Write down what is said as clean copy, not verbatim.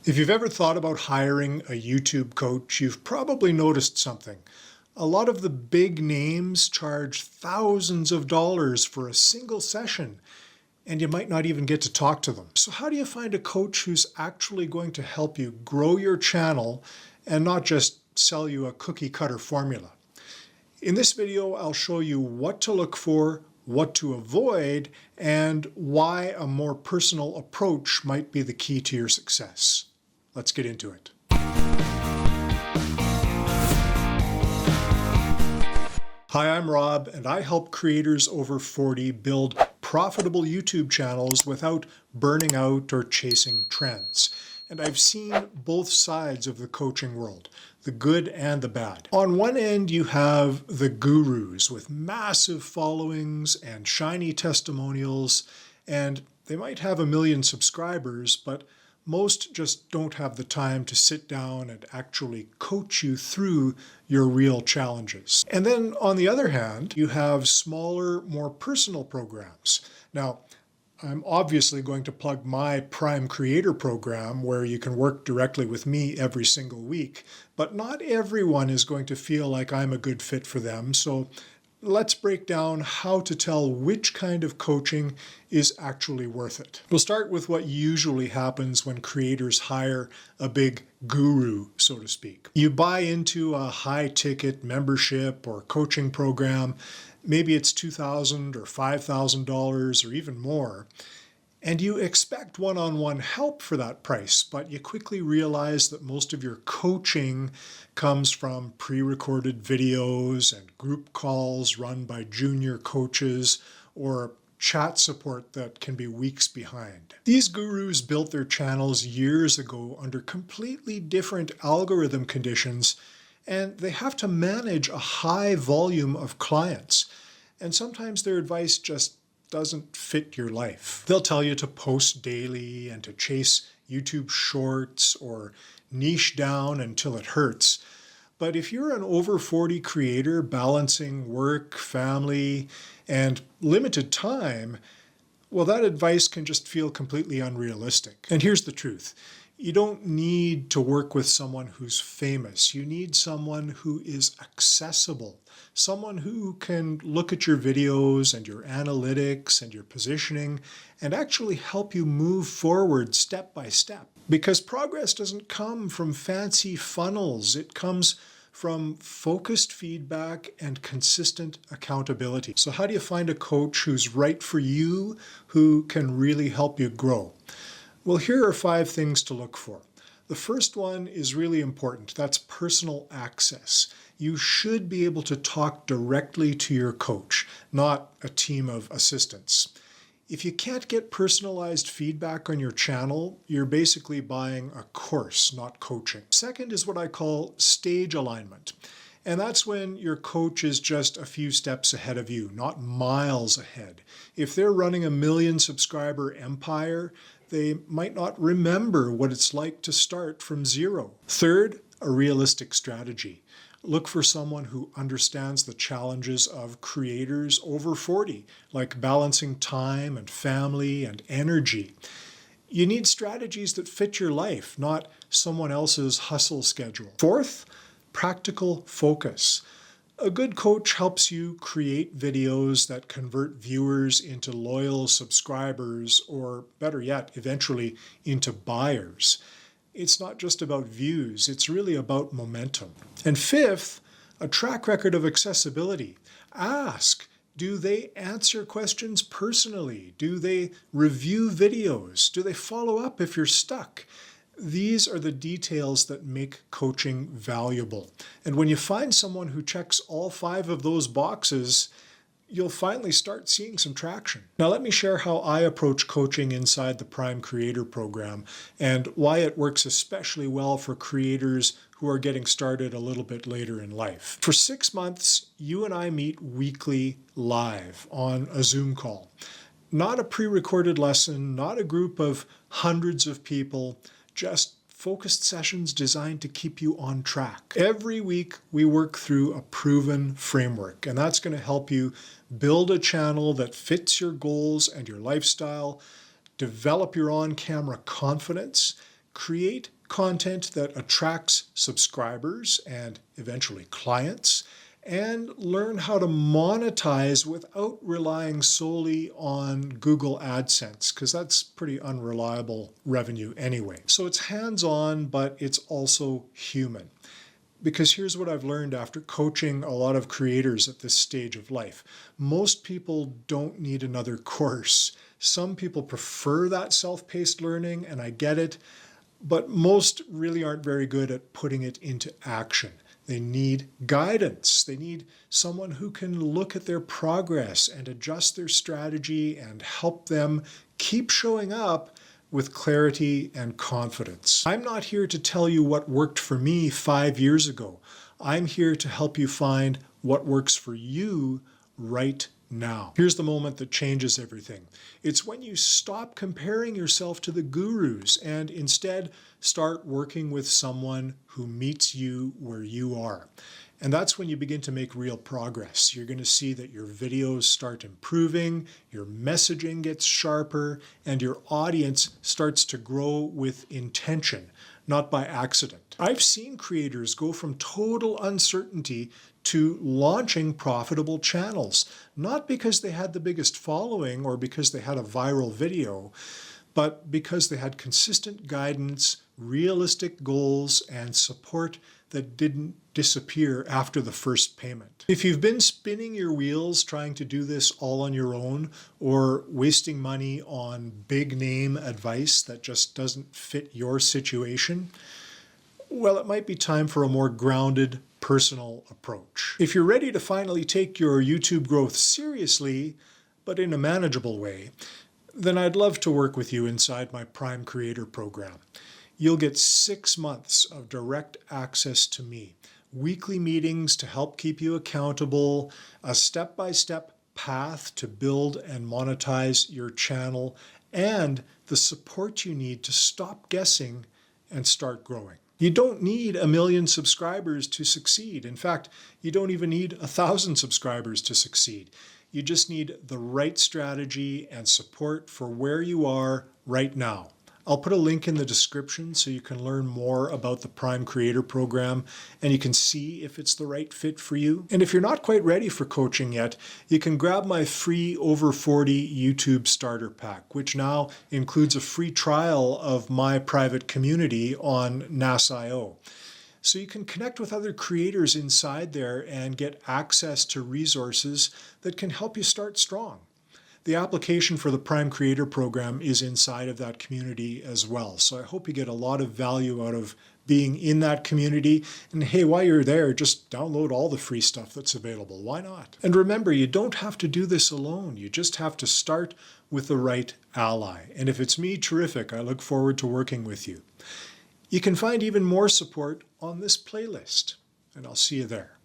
If you've ever thought about hiring a YouTube coach, you've probably noticed something. A lot of the big names charge thousands of dollars for a single session, and you might not even get to talk to them. So how do you find a coach who's actually going to help you grow your channel and not just sell you a cookie cutter formula? In this video, I'll show you what to look for, what to avoid, and why a more personal approach might be the key to your success. Let's get into it. Hi, I'm Rob, and I help creators over 40 build profitable YouTube channels without burning out or chasing trends. And I've seen both sides of the coaching world, the good and the bad. On one end, you have the gurus with massive followings and shiny testimonials, and they might have 1 million subscribers, but most just don't have the time to sit down and actually coach you through your real challenges. And then on the other hand, you have smaller, more personal programs. Now, I'm obviously going to plug my P.R.I.M.E Creator program where you can work directly with me every single week, but not everyone is going to feel like I'm a good fit for them. So let's break down how to tell which kind of coaching is actually worth it. We'll start with what usually happens when creators hire a big guru, so to speak. You buy into a high-ticket membership or coaching program. Maybe it's $2,000 or $5,000 or even more. And you expect one-on-one help for that price, but you quickly realize that most of your coaching comes from pre-recorded videos and group calls run by junior coaches or chat support that can be weeks behind. These gurus built their channels years ago under completely different algorithm conditions, and they have to manage a high volume of clients. And sometimes their advice just doesn't fit your life. They'll tell you to post daily and to chase YouTube shorts or niche down until it hurts. But if you're an over 40 creator balancing work, family, and limited time, well, that advice can just feel completely unrealistic. And here's the truth. You don't need to work with someone who's famous. You need someone who is accessible, someone who can look at your videos and your analytics and your positioning and actually help you move forward step by step. Because progress doesn't come from fancy funnels. It comes from focused feedback and consistent accountability. So how do you find a coach who's right for you, who can really help you grow? Well, here are 5 things to look for. The first one is really important. That's personal access. You should be able to talk directly to your coach, not a team of assistants. If you can't get personalized feedback on your channel, you're basically buying a course, not coaching. Second is what I call stage alignment. And that's when your coach is just a few steps ahead of you, not miles ahead. If they're running a 1 million subscriber empire, they might not remember what it's like to start from zero. Third, a realistic strategy. Look for someone who understands the challenges of creators over 40, like balancing time and family and energy. You need strategies that fit your life, not someone else's hustle schedule. Fourth, practical focus. A good coach helps you create videos that convert viewers into loyal subscribers, or better yet, eventually into buyers. It's not just about views, it's really about momentum. And fifth, a track record of accessibility. Ask, do they answer questions personally? Do they review videos? Do they follow up if you're stuck? These are the details that make coaching valuable. And when you find someone who checks all 5 of those boxes, you'll finally start seeing some traction. Now let me share how I approach coaching inside the P.R.I.M.E Creator program and why it works especially well for creators who are getting started a little bit later in life. For 6 months, you and I meet weekly live on a Zoom call. Not a pre-recorded lesson, not a group of hundreds of people, just focused sessions designed to keep you on track. Every week, we work through a proven framework, and that's going to help you build a channel that fits your goals and your lifestyle, develop your on-camera confidence, create content that attracts subscribers and eventually clients, and learn how to monetize without relying solely on Google AdSense, because that's pretty unreliable revenue anyway. So it's hands-on, but it's also human. Because here's what I've learned after coaching a lot of creators at this stage of life. Most people don't need another course. Some people prefer that self-paced learning, and I get it, but most really aren't very good at putting it into action. They need guidance. They need someone who can look at their progress and adjust their strategy and help them keep showing up with clarity and confidence. I'm not here to tell you what worked for me 5 years ago. I'm here to help you find what works for you right now. Here's the moment that changes everything. It's when you stop comparing yourself to the gurus and instead start working with someone who meets you where you are. And that's when you begin to make real progress. You're going to see that your videos start improving, your messaging gets sharper, and your audience starts to grow with intention, not by accident. I've seen creators go from total uncertainty to launching profitable channels, not because they had the biggest following or because they had a viral video, but because they had consistent guidance, realistic goals, and support that didn't disappear after the first payment. If you've been spinning your wheels trying to do this all on your own, or wasting money on big name advice that just doesn't fit your situation, well, it might be time for a more grounded, personal approach. If you're ready to finally take your YouTube growth seriously, but in a manageable way, then I'd love to work with you inside my P.R.I.M.E Creator Program. You'll get 6 months of direct access to me, weekly meetings to help keep you accountable, a step-by-step path to build and monetize your channel, and the support you need to stop guessing and start growing. You don't need 1 million subscribers to succeed. In fact, you don't even need 1,000 subscribers to succeed. You just need the right strategy and support for where you are right now. I'll put a link in the description so you can learn more about the P.R.I.M.E Creator Program and you can see if it's the right fit for you. And if you're not quite ready for coaching yet, you can grab my free Over 40 YouTube Starter Pack, which now includes a free trial of my private community on NAS.io. So you can connect with other creators inside there and get access to resources that can help you start strong. The application for the P.R.I.M.E Creator Program is inside of that community as well. So I hope you get a lot of value out of being in that community. And hey, while you're there, just download all the free stuff that's available. Why not? And remember, you don't have to do this alone. You just have to start with the right ally. And if it's me, terrific. I look forward to working with you. You can find even more support on this playlist, and I'll see you there.